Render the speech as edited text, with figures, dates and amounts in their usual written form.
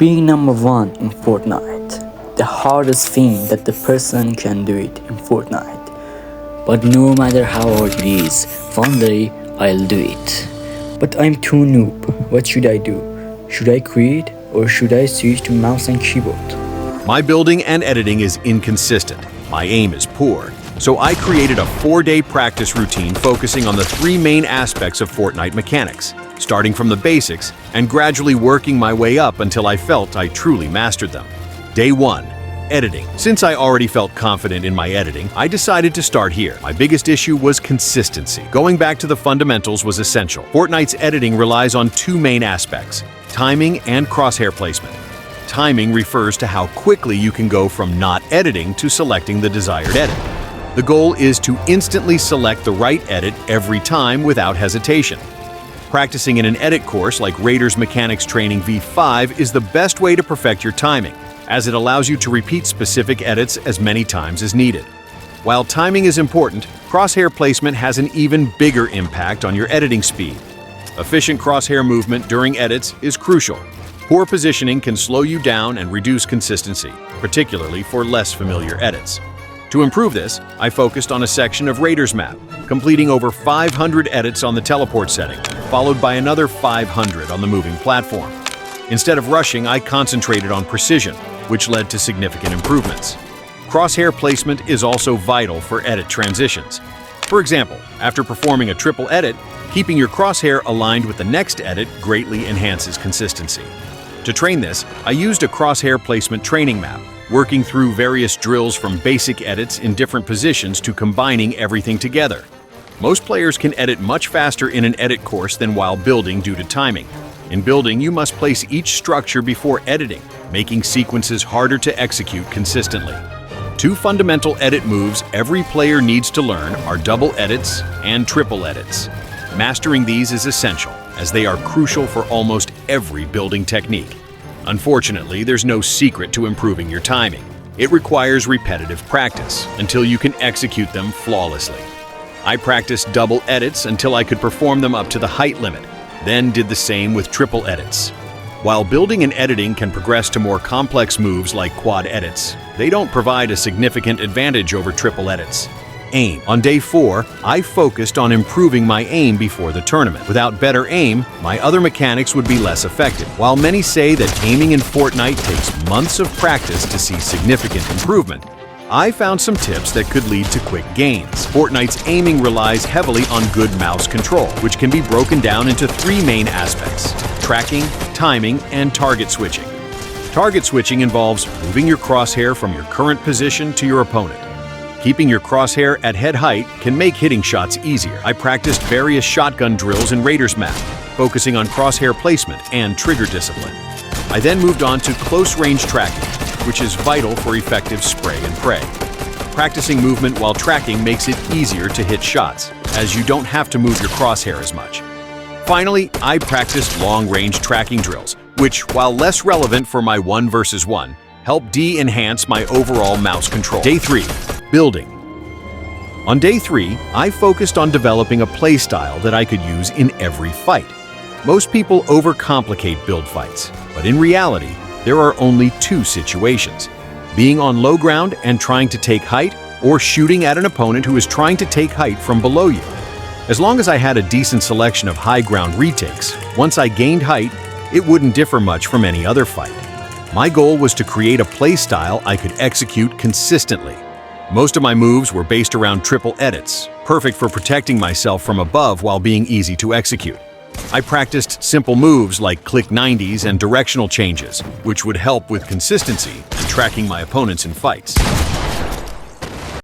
Being number one in Fortnite, the hardest thing that the person can do it in Fortnite. But no matter how hard it is, one day I'll do it. But I'm too noob. What should I do? Should I quit or should I switch to mouse and keyboard? My building and editing is inconsistent. My aim is poor. So I created a 4-day practice routine focusing on the 3 main aspects of Fortnite mechanics, starting from the basics and gradually working my way up until I felt I truly mastered them. Day 1. Editing. Since I already felt confident in my editing, I decided to start here. My biggest issue was consistency. Going back to the fundamentals was essential. Fortnite's editing relies on 2 main aspects: timing and crosshair placement. Timing refers to how quickly you can go from not editing to selecting the desired edit. The goal is to instantly select the right edit every time without hesitation. Practicing in an edit course like Raiders Mechanics Training V5 is the best way to perfect your timing, as it allows you to repeat specific edits as many times as needed. While timing is important, crosshair placement has an even bigger impact on your editing speed. Efficient crosshair movement during edits is crucial. Poor positioning can slow you down and reduce consistency, particularly for less familiar edits. To improve this, I focused on a section of Raiders map, completing over 500 edits on the teleport setting, followed by another 500 on the moving platform. Instead of rushing, I concentrated on precision, which led to significant improvements. Crosshair placement is also vital for edit transitions. For example, after performing a triple edit, keeping your crosshair aligned with the next edit greatly enhances consistency. To train this, I used a crosshair placement training map, working through various drills from basic edits in different positions to combining everything together. Most players can edit much faster in an edit course than while building due to timing. In building, you must place each structure before editing, making sequences harder to execute consistently. 2 fundamental edit moves every player needs to learn are double edits and triple edits. Mastering these is essential, as they are crucial for almost every building technique. Unfortunately, there's no secret to improving your timing. It requires repetitive practice until you can execute them flawlessly. I practiced double edits until I could perform them up to the height limit, then did the same with triple edits. While building and editing can progress to more complex moves like quad edits, they don't provide a significant advantage over triple edits. Aim. On day 4, I focused on improving my aim before the tournament. Without better aim, my other mechanics would be less effective. While many say that aiming in Fortnite takes months of practice to see significant improvement, I found some tips that could lead to quick gains. Fortnite's aiming relies heavily on good mouse control, which can be broken down into 3 main aspects: tracking, timing, and target switching. Target switching involves moving your crosshair from your current position to your opponent. Keeping your crosshair at head height can make hitting shots easier. I practiced various shotgun drills in Raiders map, focusing on crosshair placement and trigger discipline. I then moved on to close-range tracking, which is vital for effective spray and pray. Practicing movement while tracking makes it easier to hit shots, as you don't have to move your crosshair as much. Finally, I practiced long-range tracking drills, which, while less relevant for my 1 versus 1, help enhance my overall mouse control. Day 3. Building. On day 3, I focused on developing a playstyle that I could use in every fight. Most people overcomplicate build fights, but in reality, there are only 2 situations: being on low ground and trying to take height, or shooting at an opponent who is trying to take height from below you. As long as I had a decent selection of high ground retakes, once I gained height, it wouldn't differ much from any other fight. My goal was to create a playstyle I could execute consistently. Most of my moves were based around triple edits, perfect for protecting myself from above while being easy to execute. I practiced simple moves like click 90s and directional changes, which would help with consistency and tracking my opponents in fights.